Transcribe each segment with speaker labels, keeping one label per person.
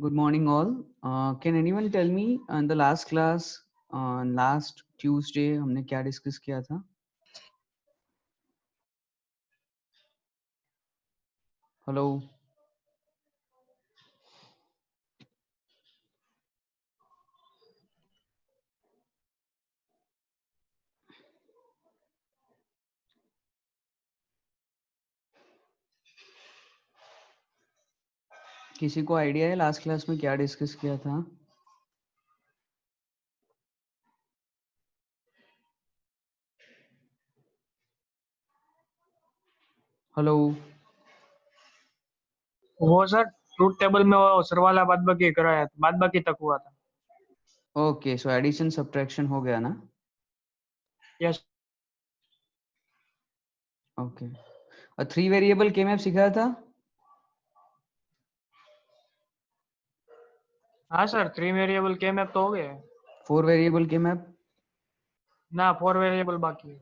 Speaker 1: Good morning, all. Can anyone tell me in the last class, last Tuesday, हमने क्या discuss किया था? Hello, किसी को आइडिया है लास्ट क्लास में क्या डिस्कस किया था? हेलो,
Speaker 2: वो सर ट्रूथ टेबल में वो सर वाला बाद बाकी कराया था, बाद बाकी तक हुआ था।
Speaker 1: ओके, सो एडिशन सब्ट्रैक्शन हो गया ना?
Speaker 2: यस।
Speaker 1: ओके, और 3 वेरिएबल के मैप सिखाया था?
Speaker 2: हाँ सर, 3 वेरिएबल के मैप तो हो गए
Speaker 1: 4 वेरिएबल के मैप?
Speaker 2: ना, 4 वेरिएबल बाकी है।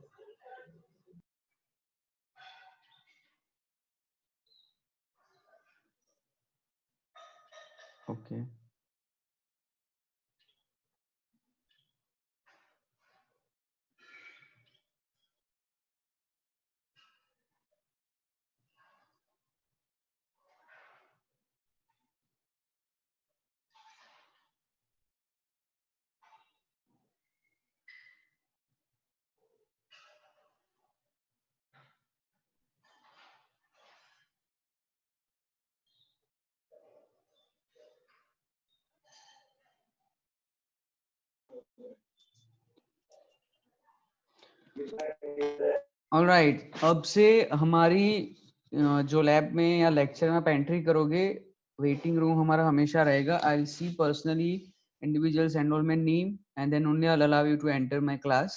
Speaker 1: Okay, alright. अब से हमारी जो लैब में या लेक्चर में आप एंट्री करोगे, वेटिंग रूम हमारा हमेशा रहेगा। I will see personally individuals enrollment name and then only I'll allow you to enter my class.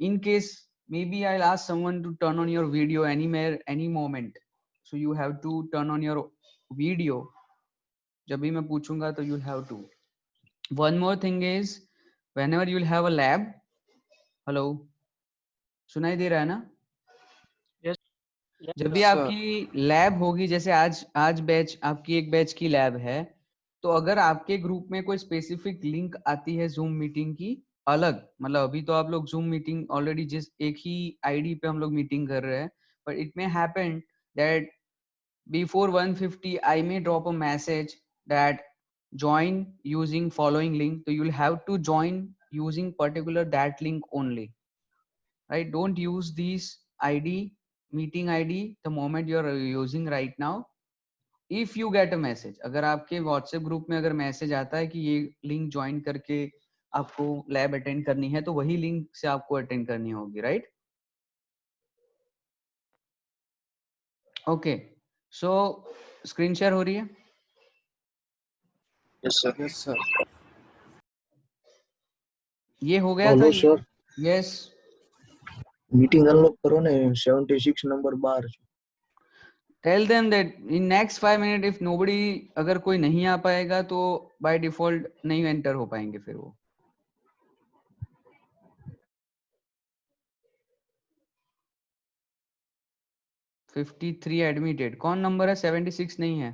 Speaker 1: In case maybe I'll ask someone to turn on your video anywhere any moment, so you have to turn on your video जब भी मैं पूछूंगा तो you'll have to. One more thing is whenever you'll have a lab, hello, सुनाई दे रहा है ना?
Speaker 2: Yes
Speaker 1: जब भी आपकी लैब होगी, जैसे आज बैच आपकी एक बैच की लैब है, तो अगर आपके ग्रुप में कोई स्पेसिफिक लिंक आती है जूम मीटिंग की अलग, मतलब अभी तो आप लोग जूम मीटिंग ऑलरेडी जिस एक ही आईडी पे हम लोग मीटिंग कर रहे हैं, but it may happen that before 150 I may drop a message that join using following link, so you'll have to join using particular that link only, right? Don't use these id meeting id the moment you are using right now. If you get a message, अगर आपके WhatsApp group में अगर message आता है कि ये link join करके आपको लैब अटेंड करनी है, तो वही लिंक से आपको अटेंड करनी होगी, राइट? ओके, सो स्क्रीन शेयर हो रही है?
Speaker 3: Yes sir. Yes sir.
Speaker 1: ये हो गया था
Speaker 3: हेलो
Speaker 1: ये?
Speaker 3: Sir,
Speaker 1: yes.
Speaker 3: मीटिंग अनलॉक करो ने 76 नंबर 12।
Speaker 1: Tell them that in next 5 minute if nobody, अगर कोई नहीं आ पाएगा तो बाय डिफॉल्ट नहीं एंटर हो पाएंगे फिर वो। $53 एडमिटेड, कौन नंबर है? 76 नहीं है।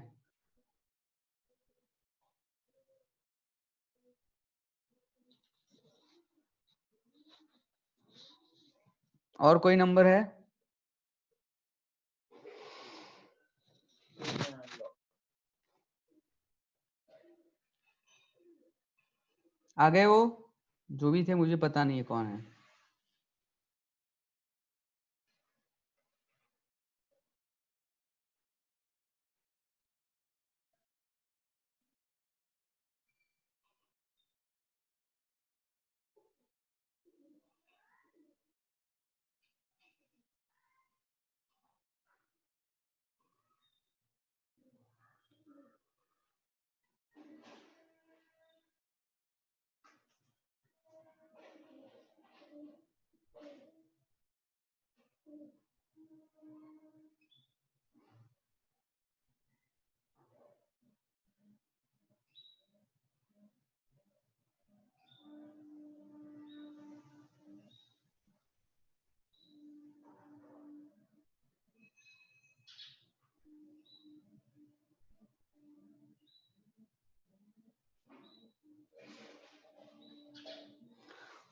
Speaker 1: और कोई नंबर है? आ गए वो जो भी थे, मुझे पता नहीं है कौन है।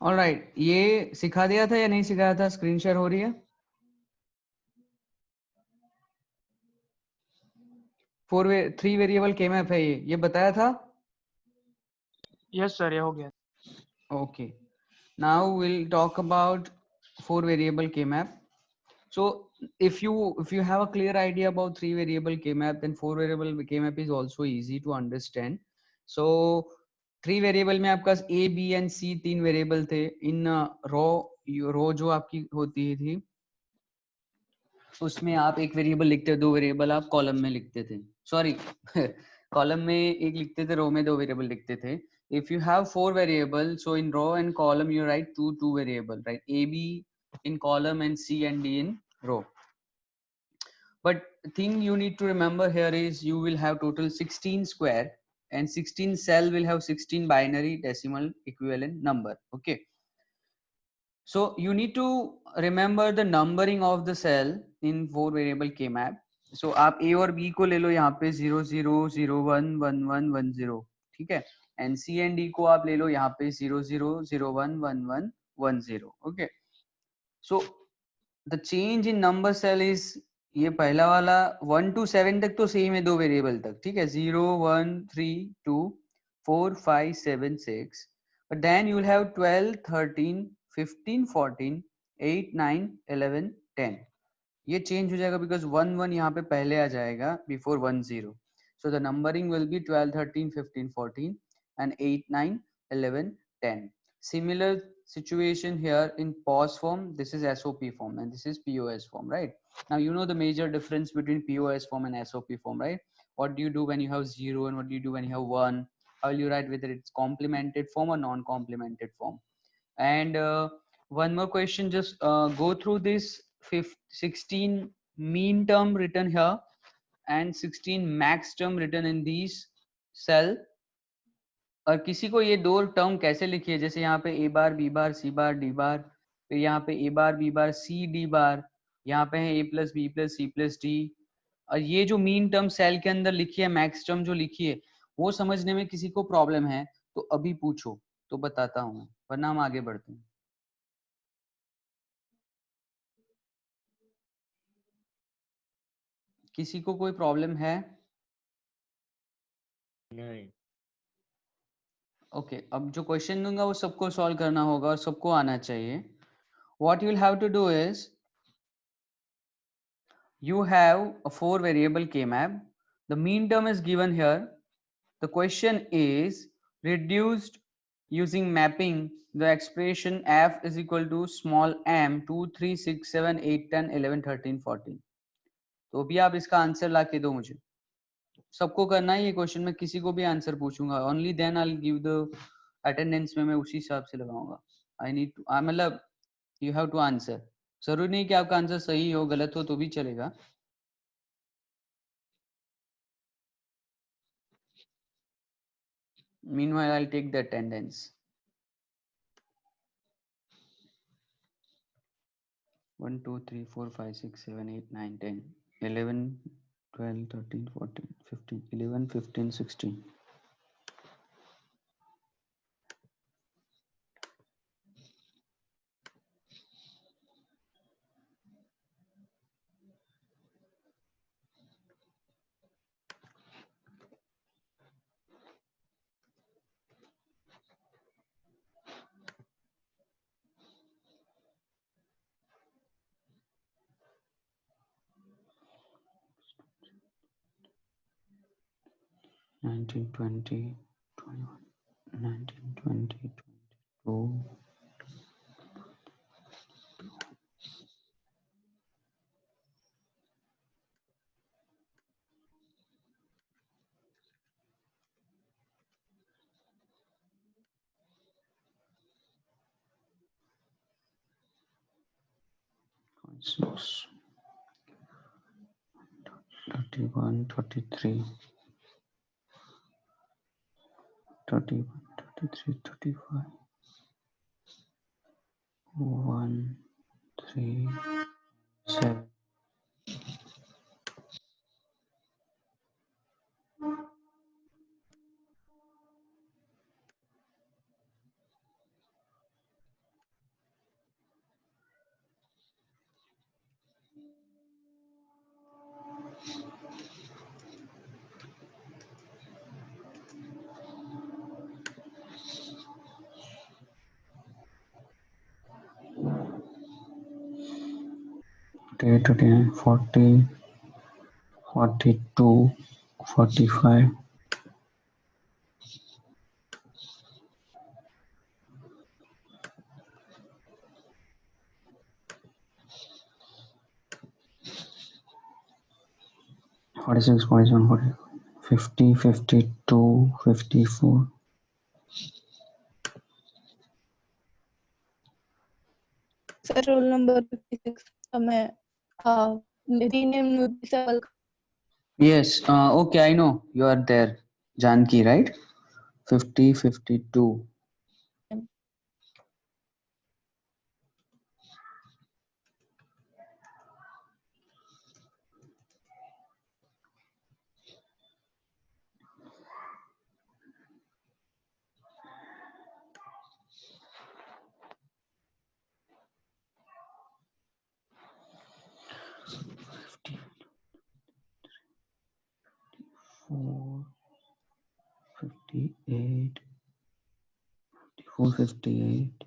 Speaker 1: ऑलराइट, ये सिखा दिया था या नहीं सिखाया था? स्क्रीन शेयर हो रही है? थ्री वेरिएबल के मैप है ये बताया था?
Speaker 2: यस सर, ये हो गया।
Speaker 1: Okay, now we'll talk about four variable k map. So if you have a clear idea about three variable k map, then four variable k map is also easy to understand. So three variable में आपका A B and सी तीन variable थे इन रो जो आपकी होती थी उसमें आप एक वेरिएबल लिखते, दो वेरिएबल आप कॉलम में लिखते थे, सॉरी कॉलम में एक लिखते थे, रो में दो वेरिएबल लिखते थे. If you have four variables, so in row and column you write two variable, right? A B in column and C and D in row. But the thing you need to remember here is you will have total 16 square and 16 cell will have 16 binary decimal equivalent number. Okay. So you need to remember the numbering of the cell in four variable k map. So आप A और B को ले लो यहाँ पे 0 0 0 1 1 1 1 0, ठीक है? And C and D को आप ले लो यहाँ पे 0 0 0 1 1 1 1 0. Okay, so the change in number cell is ये पहला वाला 1 to 7 तक तो सेम है, दो वेरिएबल तक, ठीक है? 0 1 3 2 4 5 7 6, but then you will have 12 13 15 14 8 9 11 10. ये चेंज हो जाएगा बिकॉज 1 1 यहाँ पे पहले आ जाएगा before 1 0. So the numbering will be 12 13 15 14 and 8 9 11 10. Similar situation here in POS form. This is SOP form and this is POS form, right? Now you know the major difference between POS form and SOP form, right? What do you do when you have 0 and what do you do when you have 1? How will you write whether it's complemented form or non-complemented form? And one more question, just go through this 16 mean term written here and 16 max term written in these cell. और किसी को ये दो term कैसे लिखी है, जैसे यहाँ पे ए bar B bar C bar D बार, फिर यहाँ पे ए bar B bar C D बार, यहाँ पे है A plus B plus C plus D. और ये जो मीन टर्म सेल के अंदर लिखी है, मैक्स टर्म जो लिखी है, वो समझने में किसी को प्रॉब्लम है तो अभी पूछो तो बताता हूँ, वरना हम आगे बढ़ते हैं. किसी को कोई प्रॉब्लम है?
Speaker 4: नहीं.
Speaker 1: ओके, अब जो क्वेश्चन दूंगा वो सबको सॉल्व करना होगा और सबको आना चाहिए. What you'll have to do is you have a four variable k map. The mean term is given here. The question is reduced using mapping the expression f is equal to small m 2 3 6 7 8 10 11 13 14. तो अभी आप इसका answer ला के दो मुझे. सबको करना है ये क्वेश्चन, मैं किसी को भी आंसर पूछूंगा, only then I will give the attendance में मैं उसी हिसाब से लगाऊंगा. आई नीड टू, मतलब यू हैव टू आंसर. जरूरी नहीं कि आपका आंसर सही हो, गलत हो तो भी चलेगा. Meanwhile, I'll take the attendance. 1 2 3 4 5 6 7 8 9 10 11 12 13 14 15 11 15 16. Nineteen, 20, 21, 19, 20, 22, 6, 31, 33, 31, 33, 35, 1, 3, 7. 48, 49, 40, 42, 45. Forty-six, 47, 40, 50, 52, 54.
Speaker 4: Sir, roll number 56. मैं rename disable.
Speaker 1: Yes. Okay, I know you are there, Janki, right? 50, 52. Four, 58, 54, 58.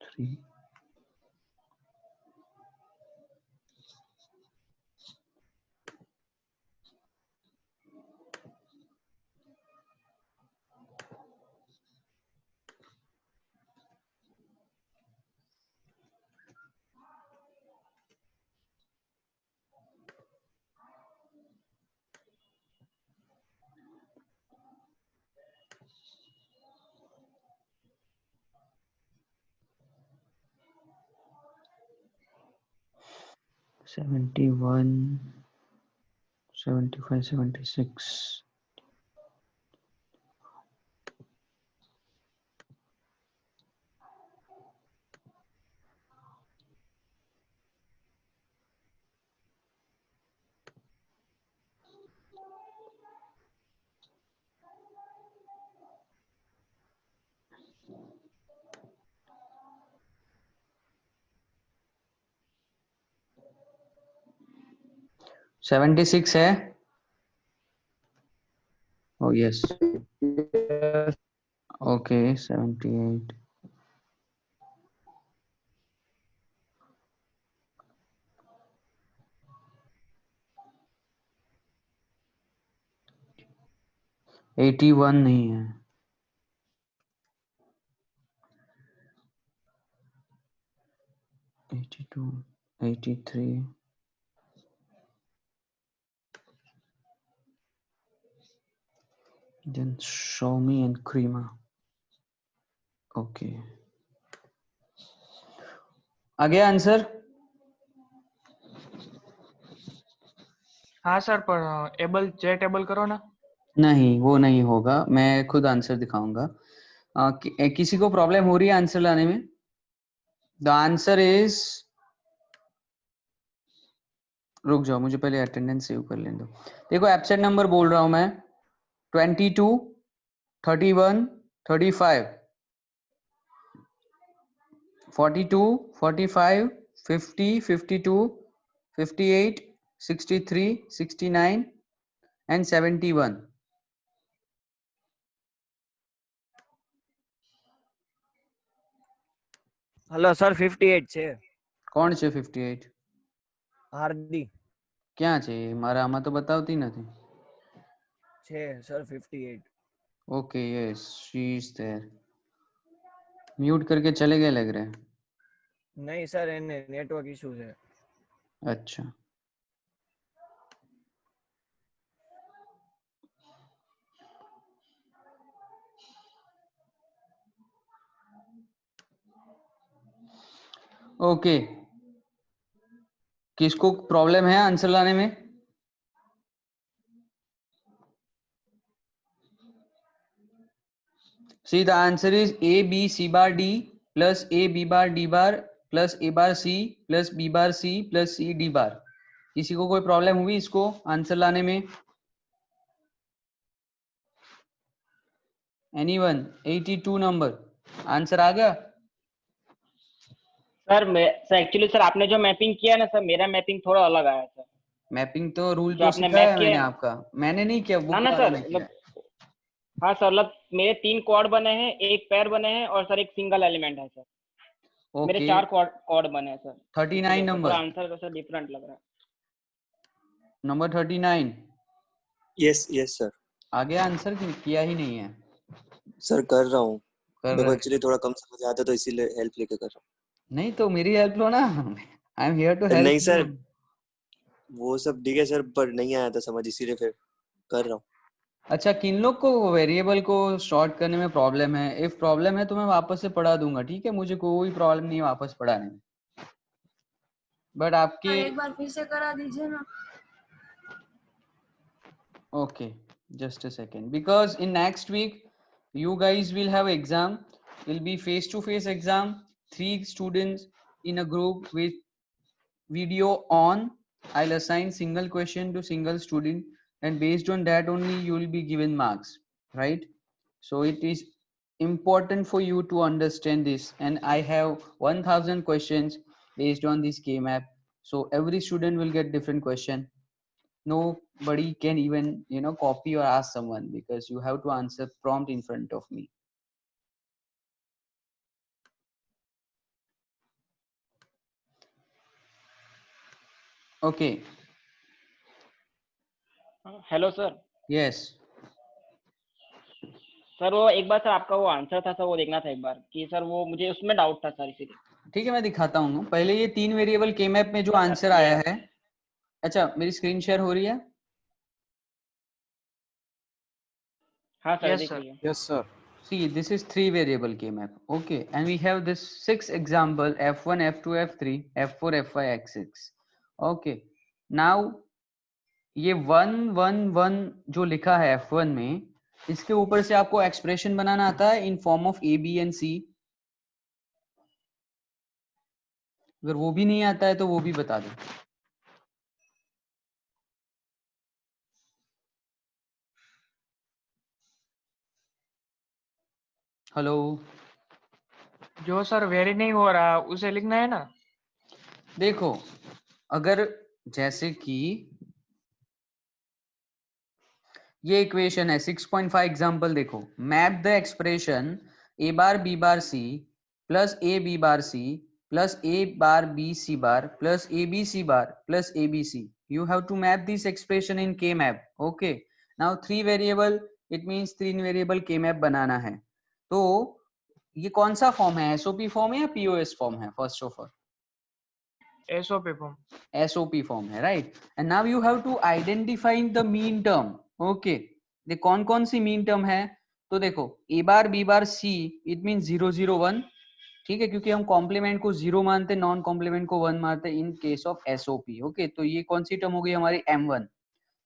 Speaker 1: Three. $71, $75, $76. $76 है? Oh yes. Okay, 78. $81 नहीं है. 82, 83. Then Xiaomi and Crema. Okay. आ गया answer?
Speaker 2: हाँ sir, पर able chat able करो ना।
Speaker 1: नहीं, वो नहीं होगा. मैं खुद आंसर दिखाऊंगा. किसी को प्रॉब्लम हो रही है आंसर लाने में? द आंसर इज, रुक जाओ, मुझे पहले अटेंडेंस सेव कर लेने दो. देखो एब्सेंट नंबर बोल रहा हूं मैं. 22, 31, 35, 42, 45, 50, 52, 58, 63, 69 and 71.
Speaker 5: हेलो सर 58 છે.
Speaker 1: કોણ છે 58?
Speaker 5: હાર્દી
Speaker 1: ક્યાં છે? મારા આમાં તો બતાવતી નથી.
Speaker 5: છે sir 58.
Speaker 1: Okay, yes, she is there. Mute करके चले गए लग रहे हैं.
Speaker 5: નહીં સર, એને નેટવર્ક ઇશ્યુ છે.
Speaker 1: अच्छा. ओके. किसको प्रॉब्लम है आंसर लाने में? See, the answer is A B C bar D plus A B bar D bar plus A bar C plus B bar C plus C D bar. किसी को कोई problem हुई इसको answer लाने में? Anyone? 82 नंबर आंसर आ गया?
Speaker 6: Sir actually sir आपने जो मैपिंग किया ना सर, मेरा मैपिंग थोड़ा अलग आया सर।
Speaker 1: मैपिंग तो रूल
Speaker 6: जो
Speaker 1: तो
Speaker 6: आपने
Speaker 1: सिखाया
Speaker 6: मैप
Speaker 1: है
Speaker 6: किया
Speaker 1: मैंने
Speaker 6: है,
Speaker 1: आपका, मैंने नहीं किया,
Speaker 6: हाँ
Speaker 1: बुक
Speaker 6: ना
Speaker 1: वालों
Speaker 6: सर,
Speaker 1: ने किया है।
Speaker 6: हाँ सर, मतलब मेरे 3 क्वाड बने हैं, एक पैर बने हैं और सर एक सिंगल एलिमेंट है सर। मेरे
Speaker 1: ओके
Speaker 6: 4 क्वाड बने हैं सर।
Speaker 1: 39
Speaker 6: इसीलिए सर थोड़ा
Speaker 1: नंबर,
Speaker 6: आंसर सर डिफरेंट लग रहा है।
Speaker 1: Number 39
Speaker 3: yes yes sir.
Speaker 1: आ गया आंसर कि किया ही नहीं है?
Speaker 3: सर कर रहा हूँ,
Speaker 1: कर
Speaker 3: मेरे को
Speaker 1: रहा है?
Speaker 3: एक्चुअली थोड़ा कम समझ आता तो इसीलिए हेल्प लेके कर रहा
Speaker 1: नहीं तो मेरी हेल्प लो ना, आई एम हियर टू
Speaker 3: हूँ।
Speaker 1: हेल्प
Speaker 3: नहीं
Speaker 1: यू।
Speaker 3: सर, वो सब ठीक है सर, पर नहीं आया था समझ, इसीलिए फिर कर रहा हूँ।
Speaker 1: अच्छा, किन लोग को वेरिएबल को शॉर्ट करने में प्रॉब्लम है? इफ प्रॉब्लम है तो मैं वापस से पढ़ा दूंगा, ठीक है? मुझे कोई प्रॉब्लम नहीं है वापस पढ़ाने में, बट आपके
Speaker 7: एक बार फिर से करा दीजिए ना।
Speaker 1: okay, just a second, because in next week you guys will have exam, will be face to face exam, 3 students in a group with video on. I'll assign single question to single student, and based on that only you will be given marks, right? So it is important for you to understand this, and I have 1000 questions based on this K map, so every student will get different question. Nobody can even copy or ask someone, because you have to answer prompt in front of me. Okay.
Speaker 6: Hello sir.
Speaker 1: Yes.
Speaker 6: Sir वो एक बार sir आपका वो answer था sir, वो देखना था एक बार कि सर वो मुझे उसमें डाउट था सर, इसीलिए।
Speaker 1: ठीक है, मैं दिखाता हूँ पहले ये 3 वेरिएबल के मैप में जो आंसर आया है। अच्छा, मेरी स्क्रीन शेयर हो रही है?
Speaker 6: हाँ सर,
Speaker 2: यस
Speaker 6: दिख
Speaker 2: सर।
Speaker 6: रही है।
Speaker 3: Yes sir.
Speaker 1: See, this is 3 variable K map. Okay, and we have this 6 example f1, f2, f3, f4, f5, x6. Okay, now ये 1 1 1 जो लिखा है f1 में, इसके ऊपर से आपको एक्सप्रेशन बनाना आता है in form of a b and c? अगर वो भी नहीं आता है तो वो भी बता दो। हेलो,
Speaker 2: जो सर वेरी नहीं हो रहा उसे लिखना है ना।
Speaker 1: देखो, अगर जैसे कि ये इक्वेशन है 6.5 एग्जांपल, देखो, map the expression a bar b bar c प्लस a b बार c प्लस a bar b c bar plus a b c bar plus a b c. You have to map this expression in K map. Okay, now 3 variable, it means 3 variable K map बनाना है। तो ये कौन सा form है, SOP form है या POS form है? First of all
Speaker 2: SOP form.
Speaker 1: SOP form है, right? And now you have to identify the mean term. Okay, देख कौन कौन सी मीन टर्म है। तो देखो, a bar b bar c, it mean 0 0 1, ठीक है, क्योंकि हम कॉम्प्लीमेंट को 0 मानते, नॉन कॉम्प्लीमेंट को 1 मानते इन केस ऑफ SOP। ओके, तो ये कौन सी टर्म हो गई हमारी M1,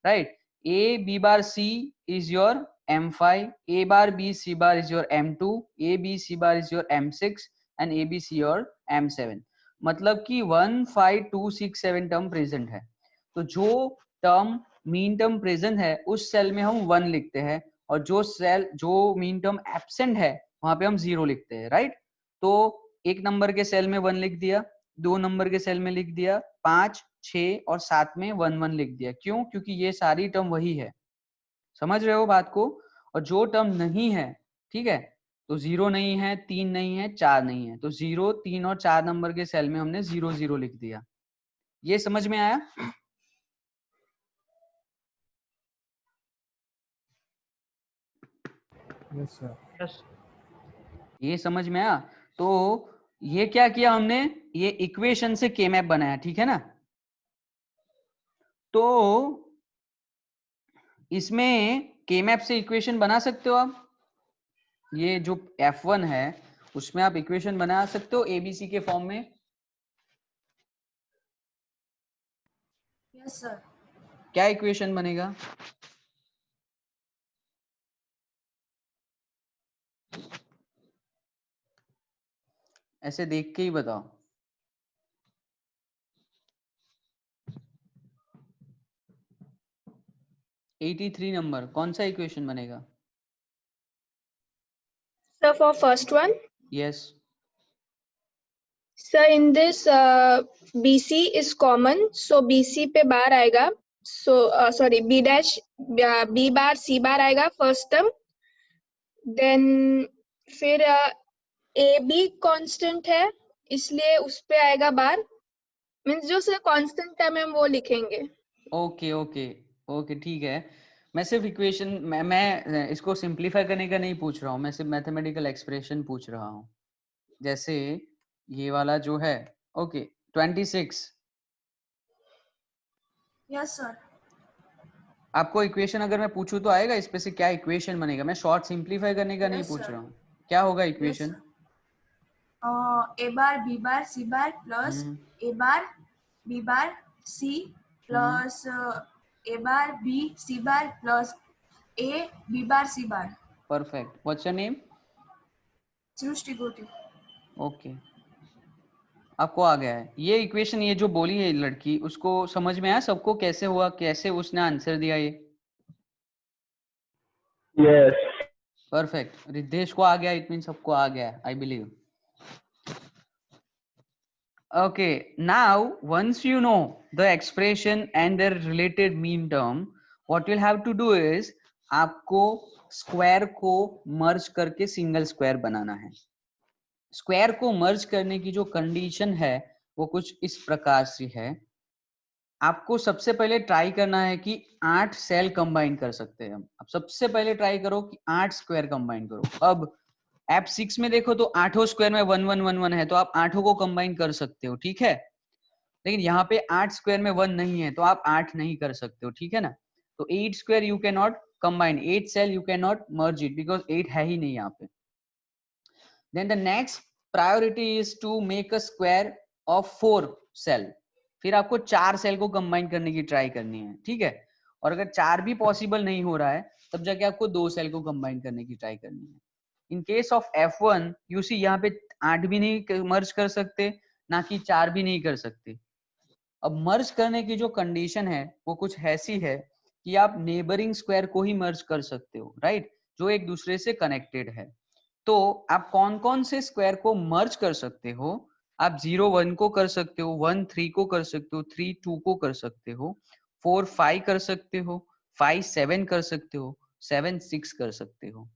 Speaker 1: right? a b bar c is your M5, a bar b c bar is your M2, a b c bar is your M6 and a b c your M7। मतलब कि 1 5 2 6 7 term present है। तो जो term mean term present है उस cell में हम 1 लिखते हैं, और जो मीन टर्म एब्सेंट है वहां पे हम 0 लिखते हैं, राइट? तो 1 नंबर के सेल में 1 लिख दिया, 2 नंबर के सेल में लिख दिया, 5 6 और 7 में 1 1 लिख दिया। क्यों? क्योंकि ये सारी टर्म वही है। समझ रहे हो बात को? और जो टर्म नहीं है, ठीक है, तो 0 नहीं है, 3 नहीं है, 4 नहीं है, तो 0 3 और 4 नंबर के सेल में हमने 0 0 लिख दिया। ये समझ में आया?
Speaker 3: Yes sir.
Speaker 2: यस।
Speaker 1: ये समझ में आया? तो ये क्या किया हमने, ये इक्वेशन से के मैप बनाया, ठीक है ना? तो इसमें के मैप से इक्वेशन बना सकते हो आप। ये जो F1 है उसमें आप इक्वेशन बना सकते हो ABC के फॉर्म में।
Speaker 7: Yes sir.
Speaker 1: क्या इक्वेशन बनेगा? ऐसे देख के ही बताओ। $83 नंबर, कौन सा इक्वेशन बनेगा?
Speaker 4: So for first one,
Speaker 1: yes.
Speaker 4: Sir in this BC is common, so BC पे बार आएगा, so sorry B dash B bar C बार आएगा फर्स्ट टर्म, देन फिर AB कांस्टेंट है इसलिए उस पे आएगा बार, मींस जो सर कांस्टेंट टर्म है हम वो लिखेंगे।
Speaker 1: ओके ओके ओके ठीक है। मैं सिर्फ इक्वेशन मैं इसको सिंप्लीफाई करने का नहीं पूछ रहा हूँ, मैं सिर्फ मैथमेटिकल एक्सप्रेशन पूछ रहा हूँ। जैसे ये वाला जो है, ओके 26,
Speaker 7: यस सर।
Speaker 1: आपको इक्वेशन अगर मैं पूछूं तो आएगा इस पे से क्या इक्वेशन बनेगा? मैं शॉर्ट सिंप्लीफाई करने का नहीं
Speaker 7: Yes,
Speaker 1: पूछ
Speaker 7: sir.
Speaker 1: रहा हूँ, क्या होगा
Speaker 7: yes
Speaker 1: equation?
Speaker 7: Sir. A bar B bar C bar plus A bar B bar C प्लस A bar B C bar plus A B bar C bar.
Speaker 1: Perfect. What's your name?
Speaker 7: Srishti Goti.
Speaker 1: Okay, आपको आ गया है ये equation. ये जो बोली है लड़की, उसको समझ में आया सबको कैसे हुआ, कैसे उसने आंसर दिया ये?
Speaker 6: यस।
Speaker 1: परफेक्ट। रिद्धेश को आ गया, इट मीन सबको आ गया, I believe. Okay, now once you know the expression and their related mean term, what you'll have to do is आपको स्क्वायर को मर्ज करके सिंगल स्क्वायर बनाना है। स्क्वायर को मर्ज करने की जो कंडीशन है वो कुछ इस प्रकार से है। आपको सबसे पहले ट्राई करना है कि 8 सेल कंबाइन कर सकते हैं हम। अब सबसे पहले ट्राई करो कि 8 स्क्वायर कंबाइन करो। अब ऐप 6 में देखो तो 8 स्क्वायर में 1 1 1 1 है, तो आप 8 को कंबाइन कर सकते हो, ठीक है। लेकिन यहाँ पे 8 स्क्वायर में 1 नहीं है तो आप 8 नहीं कर सकते हो, ठीक है ना। तो 8 square you can not combine, 8 cell you can not merge it because 8 है ही नहीं यहाँ पे। Then the next priority is to make a square of 4 cell. फिर आपको 4 सेल को कंबाइन करने की ट्राई करनी है, ठीक है। और अगर 4 भी पॉसिबल नहीं हो रहा है तब जाके आपको 2 सेल को कंबाइन करने की ट्राई करनी है। In case of F1 you see यहाँ पे 8 भी नहीं मर्ज कर सकते, ना कि 4 भी नहीं कर सकते। अब मर्ज करने की जो कंडीशन है वो कुछ ऐसी है कि आप नेबरिंग स्क्वायर को ही मर्ज कर सकते हो, राइट, जो एक दूसरे से कनेक्टेड है। तो आप कौन कौन से स्क्वायर को मर्ज कर सकते हो? आप 0 1 को कर सकते हो, 1 3 को कर सकते हो, 3 2 को कर सकते हो, 4 5 कर सकते हो, 5 7 कर सकते हो, 7 6 कर सकते हो।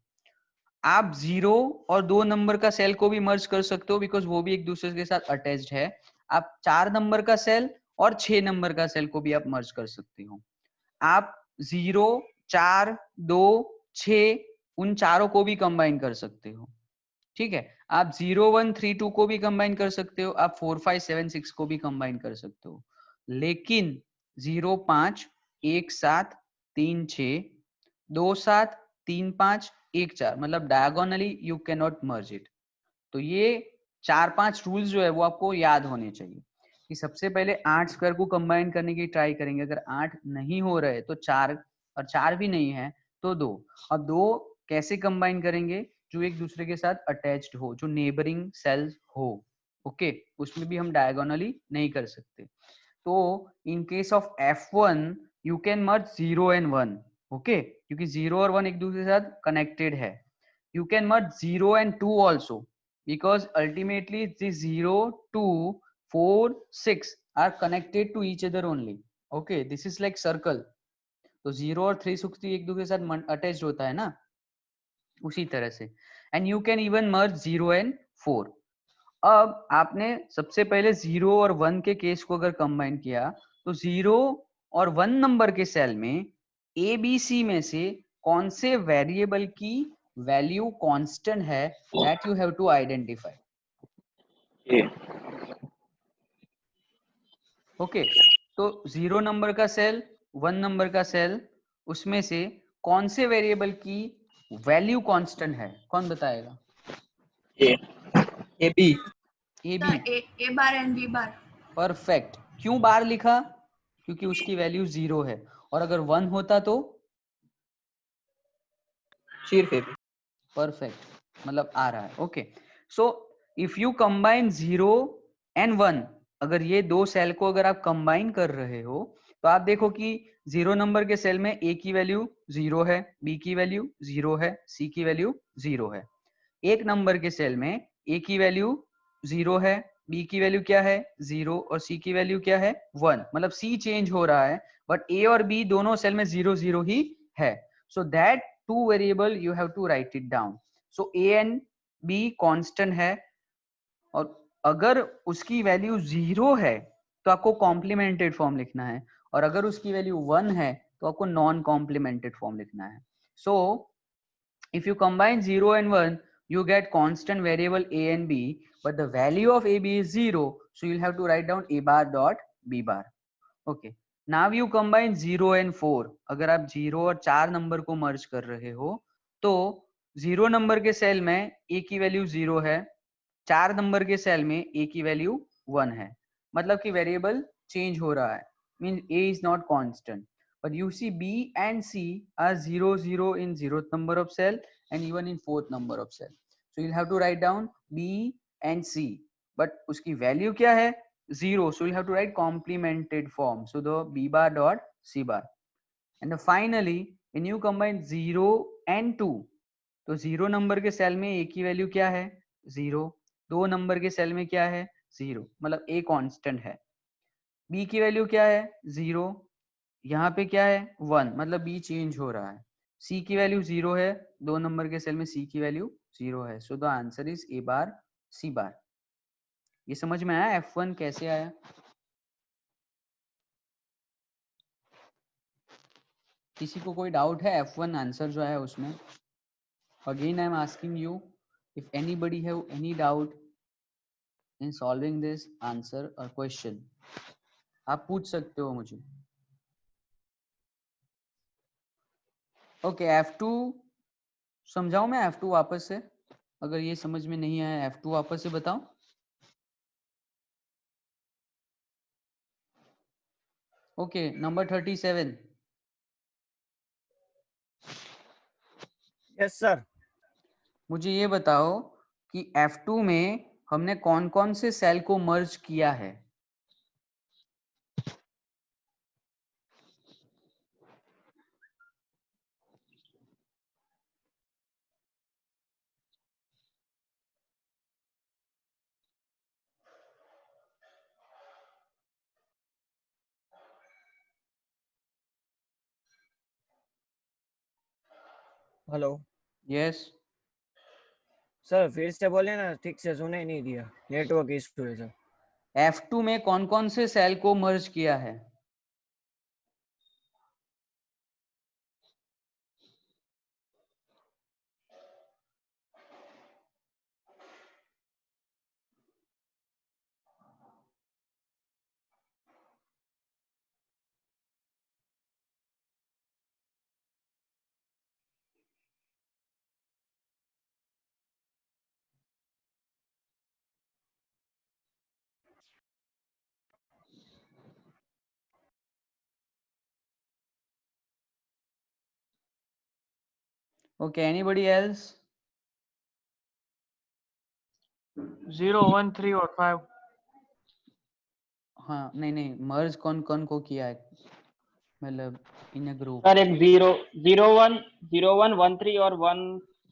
Speaker 1: आप 0 और 2 नंबर का सेल को भी मर्ज कर सकते हो बिकॉज वो भी एक दूसरे के साथ अटैच्ड है। आप 4 नंबर का सेल और 6 नंबर का सेल को भी आप मर्ज कर सकते हो। आप 0 4 2 6 उन चारों को भी कंबाइन कर सकते हो, ठीक है। आप 0 1 3 2 को भी कंबाइन कर सकते हो, आप 4 5 7 6 को भी कंबाइन कर सकते हो। लेकिन 0 5 1 7 3 6 2 7 3 5 1 4 मतलब diagonally you can not merge it. तो ये 4-5 रूल्स जो है वो आपको याद होने चाहिए कि सबसे पहले 8 स्क्वायर को कंबाइन करने की ट्राई करेंगे। अगर 8 नहीं हो रहे तो 4, और 4 भी नहीं है तो 2। अब 2 कैसे कंबाइन करेंगे? जो एक दूसरे के साथ अटैच्ड हो, जो नेबरिंग सेल्स हो, ओके, उसमें भी हम डायगोनली नहीं कर सकते। तो इन case of F1 you can merge 0 and 1, okay, क्योंकि 0 और 1 एक दूसरे के साथ कनेक्टेड है। You can merge 0 and 2 also because ultimately the 0 2 4 6 are connected to each other only, okay, this is like circle। तो 0 और 360 एक दूसरे के साथ अटैच्ड होता है ना, उसी तरह से। And you can even merge 0 and 4। अब आपने सबसे पहले 0 और 1 के केस को अगर कंबाइन किया तो 0 और 1 नंबर के सेल में ABC में से कौन से वेरिएबल की वैल्यू कांस्टेंट है, that you have to identify. Okay, तो 0 नंबर का सेल, 1 नंबर का सेल, उसमें से कौन से वेरिएबल की वैल्यू कांस्टेंट है, कौन बताएगा?
Speaker 3: A B.
Speaker 7: A bar and B bar.
Speaker 1: Perfect. क्यों बार लिखा? क्योंकि उसकी वैल्यू 0 है, और अगर 1 होता तो
Speaker 3: सिर्फ ए बी।
Speaker 1: परफेक्ट, मतलब आ रहा है। Okay, so if you combine 0 and 1, अगर ये दो सेल को अगर आप कंबाइन कर रहे हो तो आप देखो कि 0 नंबर के सेल में A की वैल्यू 0 है, B की वैल्यू 0 है, C की वैल्यू 0 है। 1 नंबर के सेल में A की वैल्यू 0 है, बी की वैल्यू क्या है 0 और सी की वैल्यू क्या है 1, मतलब सी चेंज हो रहा है बट ए और बी दोनों सेल में 0 0 ही है. So that two variable you have to write it down. So A and B constant है और अगर उसकी वैल्यू 0 है तो आपको कॉम्प्लीमेंटेड फॉर्म लिखना है और अगर उसकी वैल्यू 1 है तो आपको नॉन कॉम्प्लीमेंटेड फॉर्म लिखना है. सो if you combine 0 and 1 you get constant variable a and b but the value of ab is 0, so you'll have to write down a bar dot b bar. Okay, now you combine 0 and 4. अगर आप 0 और 4 number को मर्ज कर रहे हो तो 0 number के cell में a की वैल्यू 0 है, 4 नंबर के सेल में a की वैल्यू 1 है, मतलब कि वेरिएबल चेंज हो रहा है, mean a is not constant. But you see B and C are 0 0 in 0th number of cell and even in 4th number of cell. So you'll have to write down B and C. But उसकी value क्या है 0. So you'll have to write complemented form. So the B bar dot C bar. And then finally when you combine 0 and 2, तो 0 number के cell में A की value क्या है 0, 2 number के सेल में क्या है 0, मतलब A कांस्टेंट है, B की वैल्यू क्या है 0, यहाँ पे क्या है 1, मतलब b चेंज हो रहा है, c की वैल्यू 0 है, 2 नंबर के सेल में c की वैल्यू 0 है. सो the answer is a bar c बार. ये समझ में आया f1 कैसे आया? किसी को कोई डाउट है f1 आंसर जो है उसमें? Again I am asking you if anybody have any doubt in solving this answer और क्वेश्चन, आप पूछ सकते हो मुझे. ओके, F2 समझाऊं मैं F2 वापस से? अगर ये समझ में नहीं आया F2 वापस से बताओ. Okay, number 37.
Speaker 5: Yes sir.
Speaker 1: मुझे ये बताओ कि F2 में हमने कौन कौन से सेल को मर्ज किया है?
Speaker 5: हेलो.
Speaker 1: यस.
Speaker 5: सर फिर से बोले ना, ठीक से सुने नहीं दिया, नेटवर्क इशू है सर.
Speaker 1: F2 में कौन कौन से सेल को मर्ज किया है? Okay, anybody else?
Speaker 2: 0 1 3 और 5.
Speaker 1: हाँ, नहीं मर्ज कौन कौन को किया है, मतलब इन अ ग्रुप?
Speaker 6: सर एक 0 0 1 0 1 1 3 और 1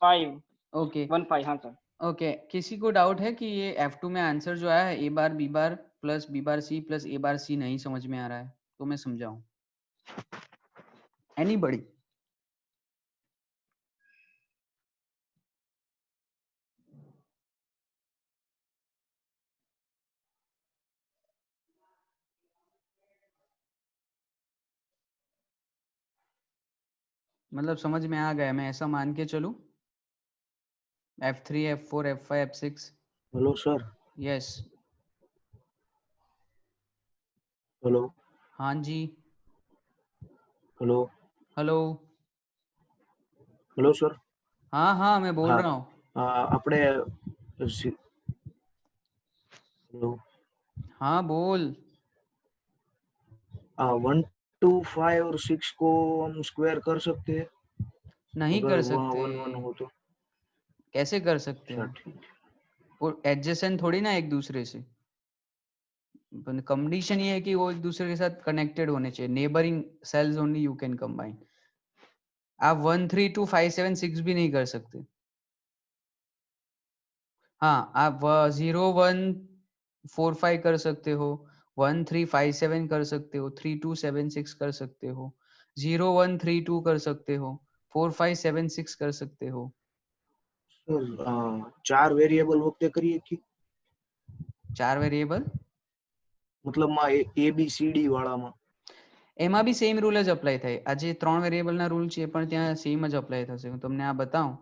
Speaker 6: 5.
Speaker 1: ओके
Speaker 6: 1 5. हाँ सर.
Speaker 1: ओके, किसी को डाउट है कि ये F2 में आंसर जो आया है a bar b bar plus b bar c प्लस a बार c नहीं समझ में आ रहा है तो मैं समझाऊं? एनीबॉडी? मतलब समझ में आ गया, मैं ऐसा मान के चलूं? F3 F4 F5 F6.
Speaker 3: Hello sir.
Speaker 1: Yes.
Speaker 3: Hello.
Speaker 1: हाँ जी.
Speaker 3: हेलो.
Speaker 1: हेलो.
Speaker 3: Hello sir.
Speaker 1: हाँ हाँ मैं बोल
Speaker 3: हाँ.
Speaker 1: रहा हूँ.
Speaker 3: આપણે हेलो.
Speaker 1: हाँ बोल.
Speaker 3: 1 2 5 और 6 को हम स्क्वायर कर सकते हैं
Speaker 1: नहीं
Speaker 3: अगर
Speaker 1: कर
Speaker 3: वहाँ
Speaker 1: सकते.
Speaker 3: 1 1 हो तो?
Speaker 1: कैसे कर सकते
Speaker 3: अच्छा
Speaker 1: हैं?
Speaker 3: ठीक.
Speaker 1: वो एडजेसेंट थोड़ी ना एक दूसरे से, कंडीशन ये है कि वो एक दूसरे के साथ कनेक्टेड होने चाहिए. Neighbouring cells only you can combine. आप 1 3 2 5 7 6 भी नहीं कर सकते. हाँ, आप 0 1 4 5 कर सकते हो, 1 3 5 7 कर सकते हो, 3 2 7 6 कर सकते हो, 0 1 3 2 कर सकते हो, 4 5 7 6 कर सकते हो.
Speaker 3: सर 4 वेरिएबल वખતે કરીએ કે
Speaker 1: 4 વેરિયેબલ
Speaker 3: મતલબ માં એ બી સી ડી વાળામાં
Speaker 1: એમાં બી સેમ રૂલ જ અપ્લાય થાય. આ જે 3 વેરિયેબલના રૂલ છે એ પણ ત્યાં સેમ જ અપ્લાય થશે. હું તમને આ બતાવું.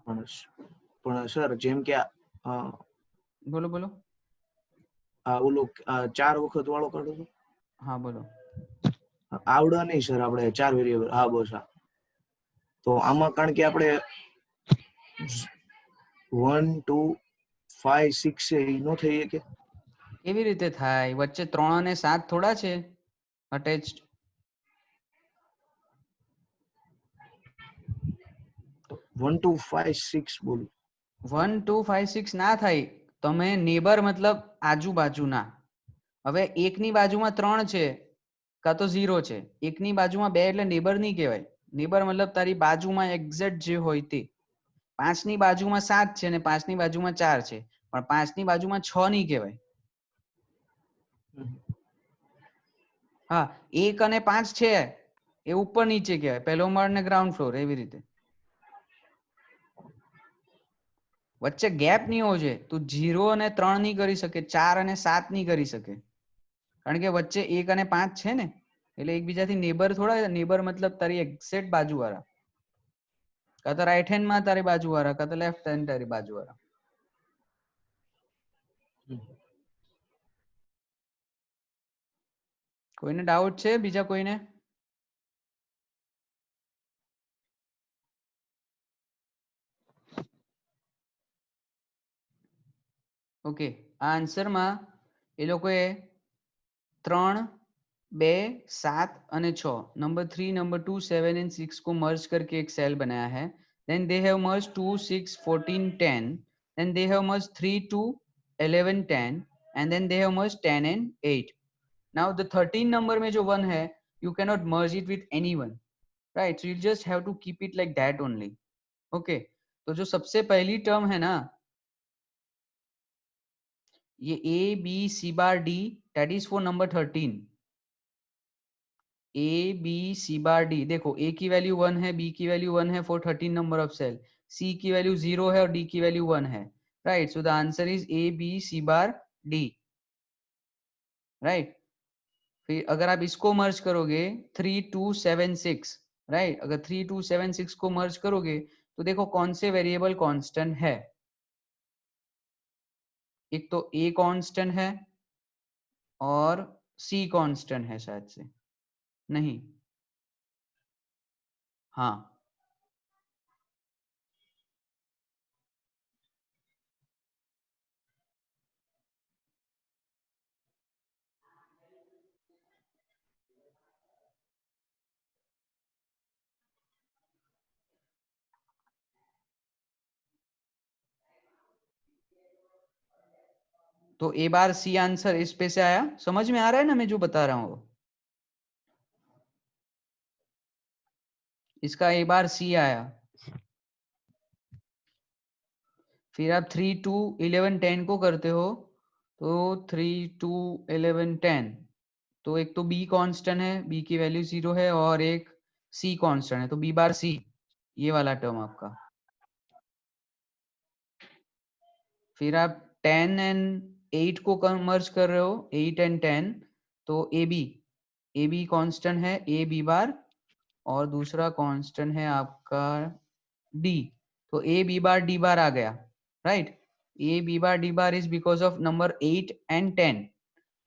Speaker 3: પણ સર જેમ કે
Speaker 1: બોલો બોલો.
Speaker 3: આ ઓલો 4 વખત વાળો કાઢો તો
Speaker 1: હા બોલો.
Speaker 3: આવડે નહીં સર આપણે 4 વેરિએબલ. હા બસ આ તો આમાં કારણ કે આપણે 1 2 5 6 છે એ નો થઈ શકે.
Speaker 1: કેવી રીતે થાય? વચ્ચે 3 અને 7 થોડા છે અટેચ્ડ?
Speaker 3: 1 2 5 6 બોલું.
Speaker 1: 1 2 5 6 ના થાય. તમે નેબર મતલબ આજુબાજુના. હવે એકની બાજુમાં 3 છે કાં તો 0 છે, એકની બાજુમાં 2 એટલે નેબર નહીં કહેવાય. નેબર મતલબ તારી બાજુમાં એક્ઝેક્ટ જે હોય તે. 5 ની બાજુમાં 7 છે અને 5 ની બાજુમાં 4 છે, પણ 5 ની બાજુમાં 6 નહીં કહેવાય. હા, 1 અને 5 છે એ ઉપર નીચે કહેવાય, પહેલો માળ ને ગ્રાઉન્ડ ફ્લોર એવી રીતે. વચ્ચે ગેપ નહીં હોવો જોઈએ. તું 0 અને 3 નહીં કરી શકે, 4 અને 7 નહીં કરી શકે, કારણ કે વચ્ચે 1 અને 5 છે ને, એટલે એકબીજાથી નેબર થોડા. નેબર મતલબ તારી એક્ઝેક્ટ બાજુવાળા, કાં તો રાઈટ હેન્ડ માં તારી બાજુવાળા, કાં તો લેફ્ટ હેન્ડ તારી બાજુવાળા. કોઈને ડાઉટ છે? બીજા કોઈને? ઓકે, આ આન્સરમાં એ લોકોએ 3 2 7 અને 6 नंबर 3 नंबर 2 7 एंड 6 को मर्ज करके एक सेल बनाया है. Then they have merge 2 6 14 10. Then they have merge 3 2 11 10 and then they have merge 10 and 8. Now the 13 number में जो 1 है, you cannot merge it with anyone, right? So you just have to keep it like that only. Okay, तो जो सबसे पहली term है ना, ये A B C bar D, that is for number 13. A B C bar D, देखो A की value 1 है, B की वैल्यू 1 है for 13 number of cell, C की वैल्यू 0 है और D की वैल्यू 1 है, right? So the answer is A B C bar D, right? फिर अगर आप इसको मर्ज करोगे 3 2 7 6, राइट? अगर 3 2 7 6 को मर्ज करोगे तो देखो कौन से वेरिएबल कांस्टेंट है. एक तो A कांस्टेंट है और C कांस्टेंट है शायद से, नहीं, हाँ, तो ए बार सी आंसर इस पे से आया. समझ में आ रहा है ना मैं जो बता रहा हूं? इसका ए बार सी आया. फिर आप 3 2 11 10 को करते हो तो 3 2 11 10, तो एक तो बी कांस्टेंट है, बी की वैल्यू 0 है, और एक सी कांस्टेंट है, तो बी बार सी, ये वाला टर्म आपका. फिर आप 10 एंड 8 को मर्ज कर रहे हो, 8 एंड 10, तो ए बी कांस्टेंट है, ए बी बार, और दूसरा कांस्टेंट है आपका डी, तो ए बी बार डी बार आ गया, right? A B bar D bar is because of number 8 and 10.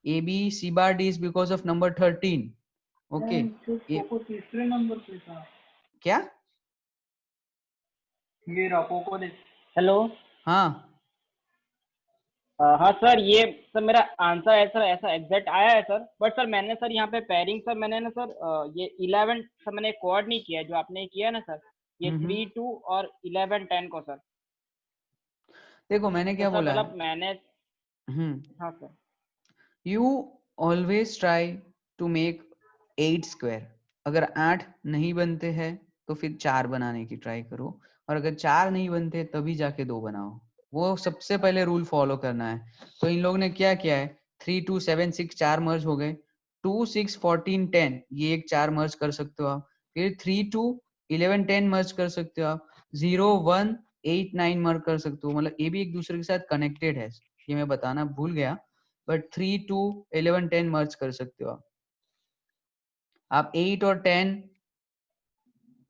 Speaker 1: A B C bar D is because of number 13. Okay,
Speaker 2: तीसरे number पे था
Speaker 1: क्या
Speaker 2: ये रापो को दे. हेलो,
Speaker 1: हाँ
Speaker 6: हाँ सर, ये सर मेरा आंसर है सर, ऐसा एग्जैक्ट आया है सर. बट सर मैंने सर यहाँ पे पेयरिंग सर मैंने ना सर ये 11 सर मैंने कोड नहीं किया है, जो आपने किया ना सर, ये 3 2 और 11 10 को सर.
Speaker 1: देखो मैंने क्या
Speaker 6: तो
Speaker 1: बोला है,
Speaker 6: मतलब मैंने हाँ sir,
Speaker 1: you always try to make 8 square. अगर 8 नहीं बनते हैं तो फिर 4 बनाने की ट्राई करो, और अगर 4 नहीं बनते तभी जाके 2 बनाओ. वो सबसे पहले रूल फॉलो करना है. तो इन लोगों ने क्या किया है, 3 2 7 6 4 मर्ज हो गए, 2 6 14 10 ये एक 4 मर्ज कर सकते हो आप, फिर 3 2 11 10 मर्ज कर सकते हो आप, 0 1 8 9 मर्ज कर सकते हो, मतलब ये भी एक दूसरे के साथ कनेक्टेड है, ये मैं बताना भूल गया, बट 3 2 11 10 मर्ज कर सकते हो आप 8 और 10,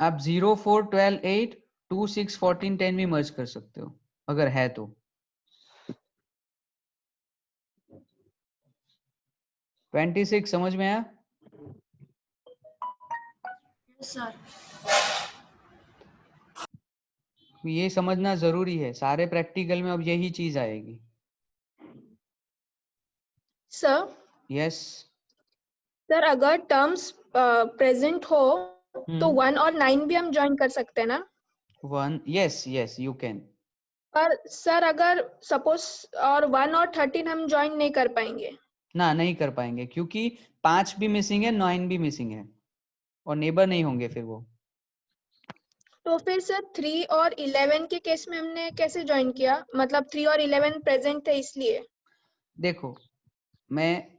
Speaker 1: आप 0 4 12 8 2 6 14 10 भी मर्ज कर सकते हो अगर है तो। 26 समझ में आया?
Speaker 7: सर
Speaker 1: ये समझना जरूरी है, सारे प्रैक्टिकल में अब यही चीज आएगी।
Speaker 4: Sir
Speaker 1: yes.
Speaker 4: सर अगर टर्म्स प्रेजेंट हो तो 1 और 9 भी हम ज्वाइन कर सकते हैं ना?
Speaker 1: 1 यस यस यू कैन।
Speaker 4: पर सर अगर सपोज और 1 और 13 हम ज्वाइन नहीं कर पाएंगे?
Speaker 1: ना नहीं कर पाएंगे क्योंकि 5 भी मिसिंग है 9 भी मिसिंग है और नेबर नहीं होंगे फिर वो।
Speaker 4: तो फिर सर 3 और 11 के केस में हमने कैसे ज्वाइन किया, मतलब 3 और 11 प्रेजेंट थे इसलिए?
Speaker 1: देखो मैं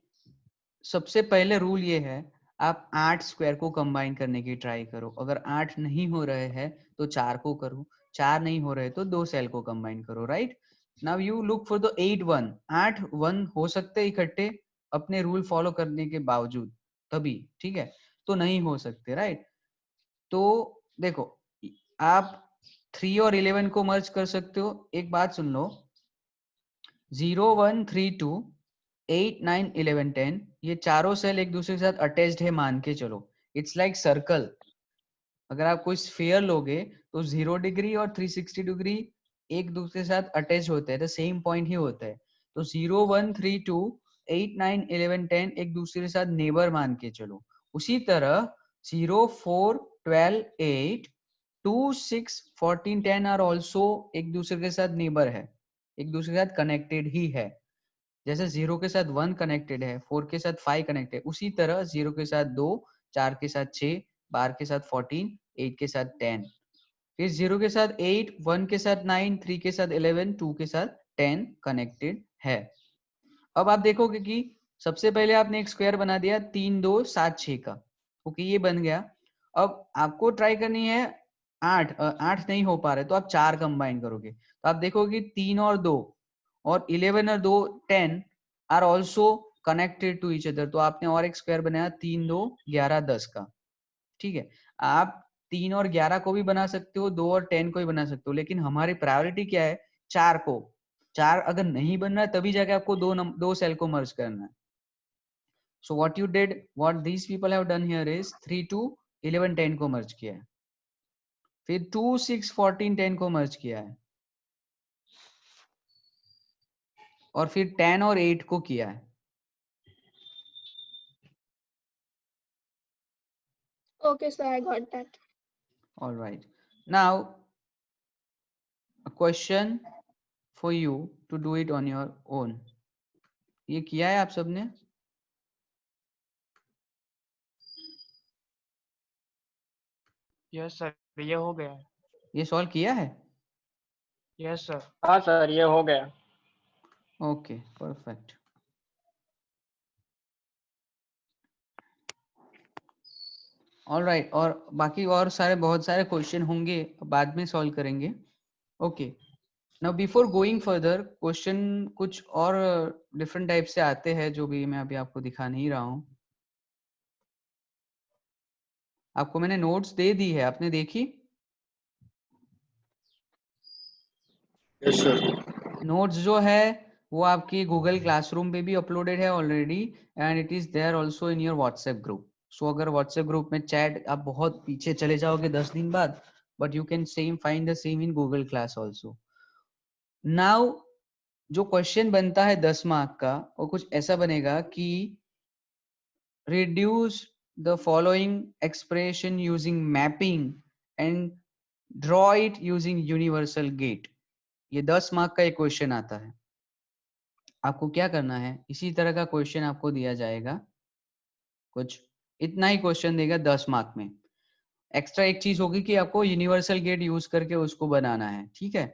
Speaker 1: सबसे पहले रूल ये है, आप 8 स्क्वायर को कंबाइन करने की ट्राई करो, अगर 8 नहीं हो रहे हैं तो 4 को करो, 4 नहीं हो रहे तो 2 सेल को कंबाइन करो, right. Now you look for the 8 1, 8 1 हो सकते इकट्ठे अपने रूल फॉलो करने के बावजूद, तभी ठीक है, तो नहीं हो सकते, राइट। तो देखो आप 3 और 11 को मर्ज कर सकते हो, एक बात सुन लो, 0 1 3 2 8 9 11 10 ये चारों सेल एक दूसरे के साथ अटैच्ड है मान के चलो, इट्स लाइक सर्कल। अगर आप कोई स्फीयर लोगे तो 0 डिग्री और 360 डिग्री एक दूसरे के साथ अटैच होते हैं, तो सेम पॉइंट ही होता है, तो 0 1 3 2 8 9 11 10 एक दूसरे के साथ नेबर मान के चलो। उसी तरह 0 4 12 8 2 6 14 10 आर ऑल्सो एक दूसरे के साथ नेबर है, एक दूसरे के साथ कनेक्टेड ही है। जैसे 0 के साथ 1 कनेक्टेड है, 4 के साथ 5 कनेक्टेड है, उसी तरह 0 के साथ 2, 4 के साथ 6, 12 के साथ 14, 8 के साथ 10, फिर 0 के साथ 8, 1 के साथ 9, 3 के साथ 11, 2 के साथ 10 कनेक्टेड है। अब आप देखोगे कि सबसे पहले आपने एक स्क्वायर बना दिया 3 2 7 6 का, ओके ये बन गया। अब आपको ट्राई करनी है 8 नहीं हो पा रहे तो आप 4 कंबाइन करोगे, तो आप देखोगे 3 और 2 और 11 और 2 10 are also connected to each other, तो आपने और एक स्क्वायर बनाया 3 2 11 10 का, ठीक है। आप 3 और 11 को भी बना सकते हो, 2 और 10 को भी बना सकते हो, लेकिन हमारी प्रायोरिटी क्या है, 4 को। 4 अगर नहीं बन रहा है तभी जाके आपको दो सेल को मर्ज करना है। So what you did, what these people have done here is 3 2 11 10 को मर्ज किया है, फिर 2 6 14 10 को मर्ज किया है, और फिर 10 और 8 को किया है।
Speaker 4: Okay, sir, I got that.
Speaker 1: All right, now a question for you to do it on your own. ये किया है आप सबने?
Speaker 2: यस सर ये हो गया है।
Speaker 1: ये सॉल्व किया है?
Speaker 2: Yes sir.
Speaker 6: हाँ सर ये हो गया।
Speaker 1: Okay perfect. ऑलराइट, और बाकी और सारे बहुत सारे क्वेश्चन होंगे, बाद में सॉल्व करेंगे। Okay, now before going further, question कुछ और डिफरेंट टाइप से आते हैं जो भी मैं अभी आपको दिखा नहीं रहा हूँ। आपको मैंने नोट्स दे दी है, आपने देखी?
Speaker 8: Yes sir.
Speaker 1: नोट्स जो है वो आपकी गूगल क्लासरूम पे भी अपलोडेड है already, and it is there also in your WhatsApp group. So अगर व्हाट्सएप ग्रुप में चैट, आप बहुत पीछे चले जाओगे 10 दिन बाद, but you can same find the same in Google class also. Now जो क्वेश्चन बनता है 10 मार्क का, वो कुछ ऐसा बनेगा कि reduce the following expression using mapping and draw it using universal gate। ये 10 मार्क का एक क्वेश्चन आता है। आपको क्या करना है, इसी तरह का क्वेश्चन आपको दिया जाएगा, कुछ इतना ही क्वेश्चन देगा 10 मार्क में। एक्स्ट्रा एक चीज होगी कि आपको यूनिवर्सल गेट यूज करके उसको बनाना है, ठीक है।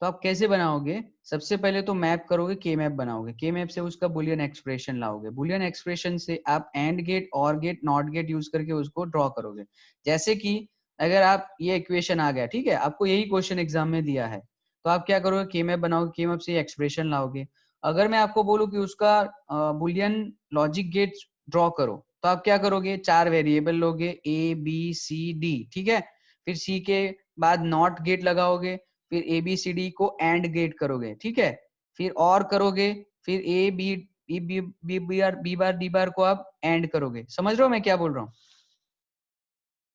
Speaker 1: तो आप कैसे बनाओगे? सबसे पहले तो मैप करोगे, के मैप बनाओगे, के मैप से उसका बुलियन एक्सप्रेशन लाओगे, बुलियन एक्सप्रेशन से आप and gate, OR gate, not gate use करके उसको ड्रॉ करोगे। जैसे कि अगर आप ये इक्वेशन आ गया, ठीक है, आपको यही क्वेश्चन एग्जाम में दिया है, तो आप क्या करोगे? के मैप बनाओगे, के मैप से एक्सप्रेशन लाओगे। अगर मैं आपको बोलूं कि उसका बुलियन लॉजिक गेट ड्रॉ करो, तो आप क्या करोगे? 4 वेरिएबल लोगे, ए बी सी डी, ठीक है, फिर सी के बाद नॉट गेट लगाओगे, फिर ए बी सी डी को एंड गेट करोगे, ठीक है, फिर और करोगे, फिर A B B bar D bar को आप एंड करोगे। समझ रहे हो मैं क्या बोल रहा हूँ?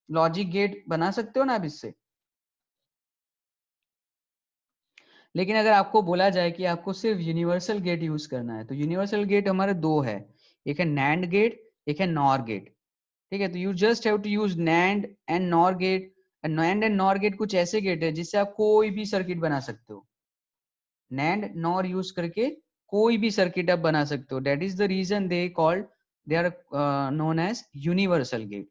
Speaker 1: लॉजिक गेट बना सकते हो ना आप इससे। लेकिन अगर आपको बोला जाए कि आपको सिर्फ यूनिवर्सल गेट यूज करना है, तो यूनिवर्सल गेट हमारे दो है, एक है नैंड गेट, एक है नॉर गेट, ठीक है। तो you just have to use NAND and NOR gate. NAND and NOR gate कुछ ऐसे गेट है जिससे आप कोई भी सर्किट बना सकते हो। नैंड नॉर यूज करके कोई भी सर्किट आप बना सकते हो। That is the reason they are known as universal gate.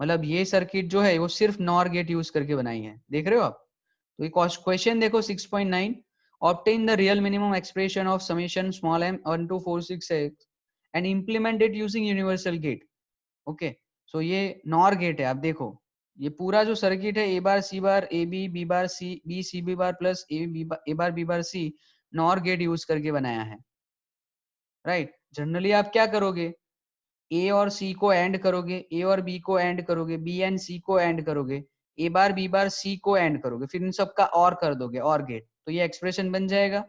Speaker 1: मतलब ये सर्किट जो है वो सिर्फ नॉर गेट यूज करके बनाई है। देख रहे हो आप? तो ये क्वेश्चन देखो 6.9, obtain the real minimum expression of summation small m 1 to 4 6 x and implement it using universal gate। Okay, so ये नॉर गेट है। आप देखो ये पूरा जो सर्किट है, A bar C bar A B B bar C B C B bar plus A bar B bar C, NOR gate use करके बनाया है, राइट। जनरली आप क्या करोगे? ए और सी को एंड करोगे, ए और बी को एंड करोगे, बी एंड सी को एंड करोगे, ए बार बी बार सी को एंड करोगे, फिर इन सबका और कर दोगे, और गेट, तो ये एक्सप्रेशन बन जाएगा।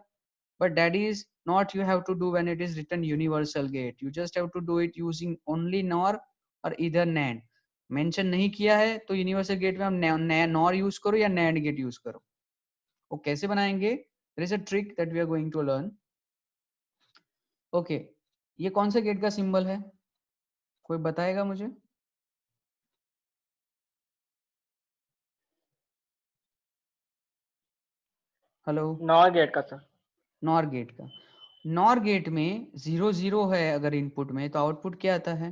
Speaker 1: But that is not you have to do when it is written universal gate. You just have to do it using only NOR or either NAND। Mention नहीं किया है तो यूनिवर्सल गेट में हम नॉर यूज करो या NAND gate use करो। वो कैसे बनाएंगे? There is a trick that we are going to learn. Okay, ये कौन सा गेट का सिंबल है? कोई बताएगा मुझे? हेलो?
Speaker 6: नॉर गेट का सर।
Speaker 1: नॉर गेट का। नॉर गेट में 0 0 है अगर इनपुट में, तो आउटपुट क्या आता है?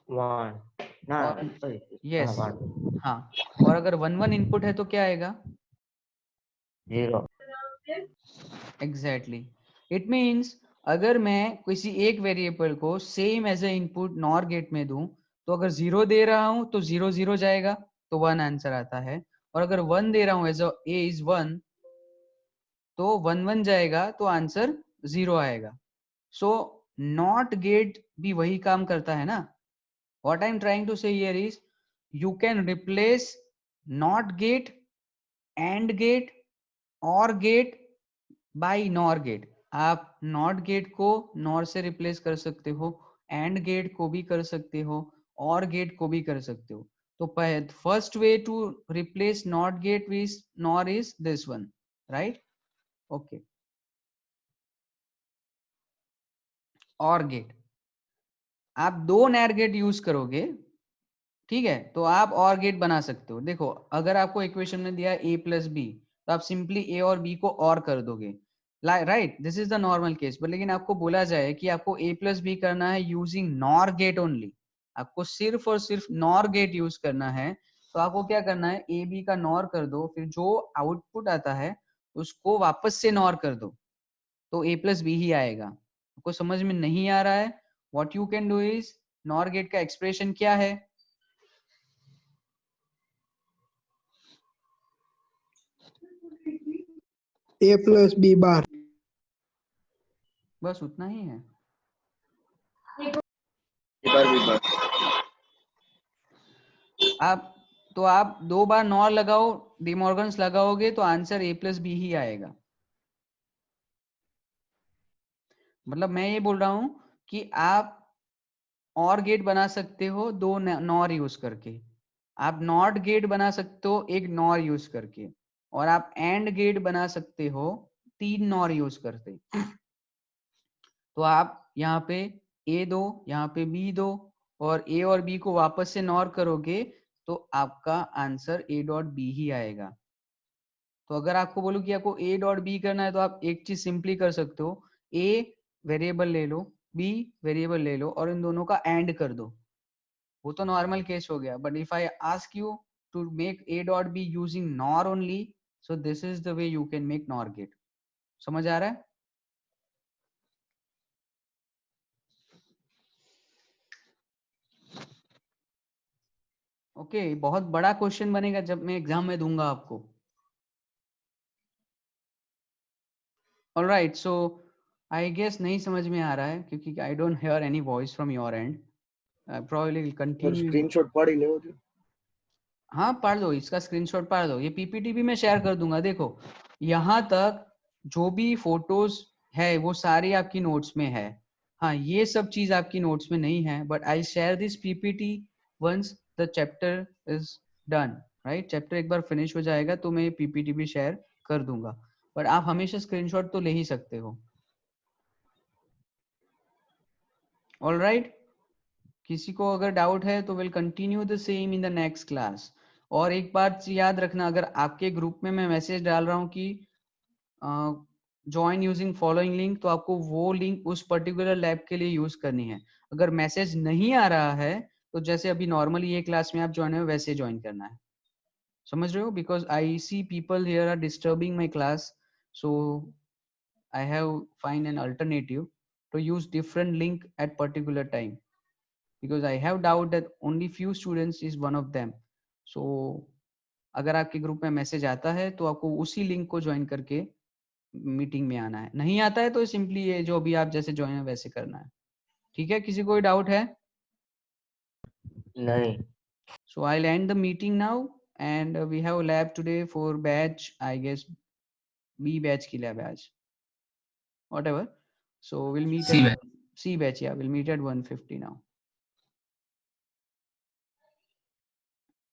Speaker 9: 1 ना,
Speaker 1: और यस,
Speaker 9: हाँ 1
Speaker 1: हाँ, और अगर 1 1 इनपुट है तो क्या आएगा?
Speaker 9: 0।
Speaker 1: एग्जैक्टली, इट मीन्स अगर मैं किसी एक वेरिएबल को same as a input NOR gate में दूं, तो अगर 0 दे रहा हूं तो 0 0 जाएगा, तो 1 आंसर आता है। और अगर 1 दे रहा हूं एज ए इज 1, तो 1 1 जाएगा, तो आंसर 0 आएगा। सो नॉट गेट भी वही काम करता है ना। What I am trying to say here is you can replace NOT gate, AND gate, OR gate by NOR gate. आप नॉट गेट को नॉर से रिप्लेस कर सकते हो, एंड गेट को भी कर सकते हो, और गेट को भी कर सकते हो। तो first way to replace NOT gate with NOR is this one, right? Okay, और गेट आप दो नैर गेट यूज करोगे, ठीक है, तो आप और गेट बना सकते हो। देखो अगर आपको इक्वेशन में दिया a प्लस बी, तो आप सिंपली a और b को और कर दोगे, right? This is the normal case. But लेकिन आपको बोला जाए कि आपको a प्लस बी करना है यूजिंग नॉर गेट ओनली, आपको सिर्फ और सिर्फ नॉर गेट यूज करना है, तो आपको क्या करना है? ए बी का नॉर कर दो, फिर जो आउटपुट आता है उसको वापस से नॉर कर दो, तो a प्लस बी ही आएगा। आपको समझ में नहीं आ रहा है? What you can do is, NOR gate का एक्सप्रेशन क्या है?
Speaker 10: A plus B bar.
Speaker 1: बस उतना ही है। आप तो आप 2 बार नॉर लगाओ, डिमॉर्गन्स लगाओगे, तो आंसर a प्लस बी ही आएगा। मतलब मैं ये बोल रहा हूं कि आप और गेट बना सकते हो 2 नॉर यूज करके, आप नॉट गेट बना सकते हो 1 नॉर यूज करके, और आप एंड गेट बना सकते हो 3 नॉर यूज करते। तो आप यहाँ पे a दो, यहाँ पे b दो, और a और b को वापस से नॉर करोगे, तो आपका आंसर a डॉट बी ही आएगा। तो अगर आपको बोलूं कि आपको a डॉट बी करना है, तो आप एक चीज सिंपली कर सकते हो, a वेरिएबल ले लो, b वेरिएबल ले लो, और इन दोनों का एंड कर दो। वो तो नॉर्मल केस हो गया। But if I ask you to make a dot b using nor only, so this is the way you can make nor gate. समझ आ रहा है? ओके बहुत बड़ा क्वेश्चन बनेगा जब मैं एग्जाम में दूंगा आपको. ऑलराइट, सो आई गेस नहीं समझ में आ रहा है क्योंकि I don't hear any voice from your and. Probably will continue.
Speaker 3: Screenshot पढ़ ही लो.
Speaker 1: हाँ पढ़ दो, इसका स्क्रीनशॉट पढ़ दो. ये पीपीटी भी मैं शेयर कर दूंगा. देखो यहाँ तक जो भी फोटोज है वो सारी आपकी नोट्स में है. हाँ ये सब चीज आपकी नोट्स में नहीं है, but I share this PPT once the chapter is done. Right, chapter एक बार फिनिश हो जाएगा तो मैं पीपीटी भी शेयर कर दूंगा, बट आप हमेशा स्क्रीनशॉट तो ले ही सकते हो. ऑलराइट, किसी को अगर डाउट है तो will continue the same in the next class. और एक बात याद रखना, अगर आपके ग्रुप में मैं मैसेज डाल रहा हूँ कि ज्वाइन यूजिंग फॉलोइंग लिंक, तो आपको वो लिंक उस पर्टिकुलर लैब के लिए यूज करनी है. अगर मैसेज नहीं आ रहा है तो जैसे अभी नॉर्मली ये क्लास में आप ज्वाइन हो वैसे ज्वाइन करना है. समझ रहे हो? Because I see people here are disturbing my class, so I have find an alternative to use different link at particular time, because I have doubt that only few students is one of them. So अगर आपके group में message आता है तो आपको उसी link को join करके मीटिंग में आना है. नहीं आता है तो सिंपली ये जो भी आप जैसे ज्वाइन है वैसे करना है. ठीक है, किसी कोई डाउट है?
Speaker 9: नहीं.
Speaker 1: So I'll end the meeting now and we have a lab today for batch, I guess B batch की lab है आज. Whatever. So we'll meet at C batch. Yeah, we'll meet at 1:50 now.